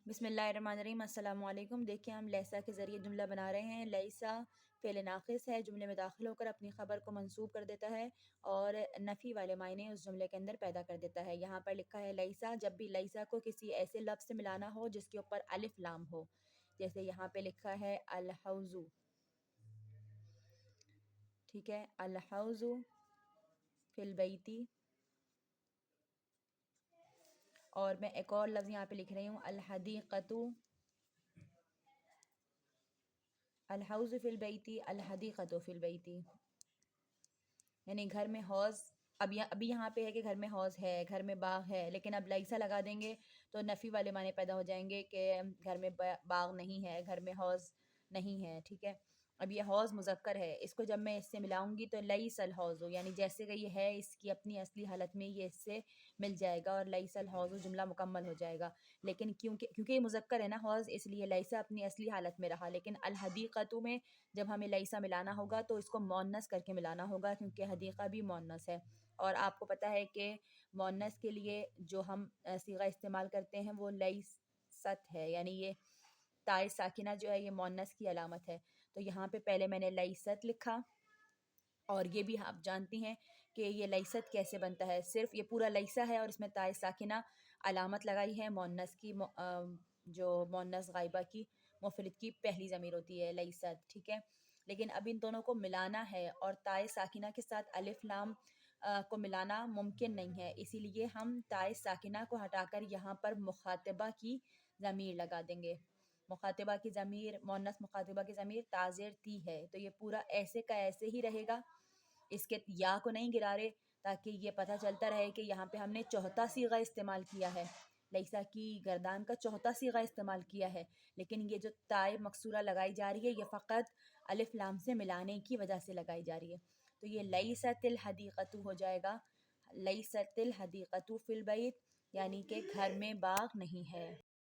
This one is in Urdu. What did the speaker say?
بسم اللہ الرحمن الرحیم۔ السلام علیکم۔ دیکھیں ہم لیسا کے ذریعے جملہ بنا رہے ہیں۔ لیسا فعل ناقص ہے، جملے میں داخل ہو کر اپنی خبر کو منسوب کر دیتا ہے اور نفی والے معنی اس جملے کے اندر پیدا کر دیتا ہے۔ یہاں پر لکھا ہے لیسا، جب بھی لیسا کو کسی ایسے لفظ سے ملانا ہو جس کے اوپر الف لام ہو، جیسے یہاں پہ لکھا ہے الحوض، ٹھیک ہے، الحوض فی البیتی، اور میں ایک اور لفظ یہاں پہ لکھ رہی ہوں الحدیقۃ، الحوض فی البیتی، الحدیقۃ فی البیتی، یعنی گھر میں حوض۔ ابھی یہاں پہ ہے کہ گھر میں حوض ہے، گھر میں باغ ہے، لیکن اب لیسا لگا دیں گے تو نفی والے معنی پیدا ہو جائیں گے کہ گھر میں باغ نہیں ہے، گھر میں حوض نہیں ہے، ٹھیک ہے۔ اب یہ حوض مذکر ہے، اس کو جب میں اس سے ملاؤں گی تو لیس الحوض، یعنی جیسے کہ یہ ہے اس کی اپنی اصلی حالت میں یہ اس سے مل جائے گا اور لیس الحوض جملہ مکمل ہو جائے گا۔ لیکن کیونکہ یہ مذکر ہے نا حوض، اس لیے لیسا اپنی اصلی حالت میں رہا، لیکن الحدیقۃ میں جب ہمیں لیسا ملانا ہوگا تو اس کو مؤنث کر کے ملانا ہوگا، کیونکہ حدیقہ بھی مؤنث ہے۔ اور آپ کو پتہ ہے کہ مؤنث کے لیے جو ہم صیغہ استعمال کرتے ہیں وہ لیست ہے، یعنی یہ تائے ساکنہ جو ہے یہ مؤنث کی علامت ہے۔ تو یہاں پہ پہلے میں نے لیست لکھا، اور یہ بھی آپ جانتی ہیں کہ یہ لیست کیسے بنتا ہے، صرف یہ پورا لیسا ہے اور اس میں تائے ساکنہ علامت لگائی ہے مؤنث کی، جو مؤنث غائبہ کی مفرد کی پہلی ضمیر ہوتی ہے لیست، ٹھیک ہے۔ لیکن اب ان دونوں کو ملانا ہے اور تائے ساکنہ کے ساتھ الف لام کو ملانا ممکن نہیں ہے، اسی لیے ہم تائے ساکنہ کو ہٹا کر یہاں پر مخاطبہ کی ضمیر لگا دیں گے۔ مخاطبہ کی ضمیر، مؤنث مخاطبہ کی ضمیر تاجر تی ہے، تو یہ پورا ایسے کا ایسے ہی رہے گا، اس کے یا کو نہیں گرا رہے، تاکہ یہ پتہ چلتا رہے کہ یہاں پہ ہم نے چوتھا صیغہ استعمال کیا ہے، لیسا کی گردان کا چوتھا صیغہ استعمال کیا ہے، لیکن یہ جو تائے مکسورہ لگائی جا رہی ہے یہ فقط الف لام سے ملانے کی وجہ سے لگائی جا رہی ہے۔ تو یہ لیست الحدیقۃ ہو جائے گا، لیست الحدیقۃ فی البیت، یعنی کہ گھر میں باغ نہیں ہے۔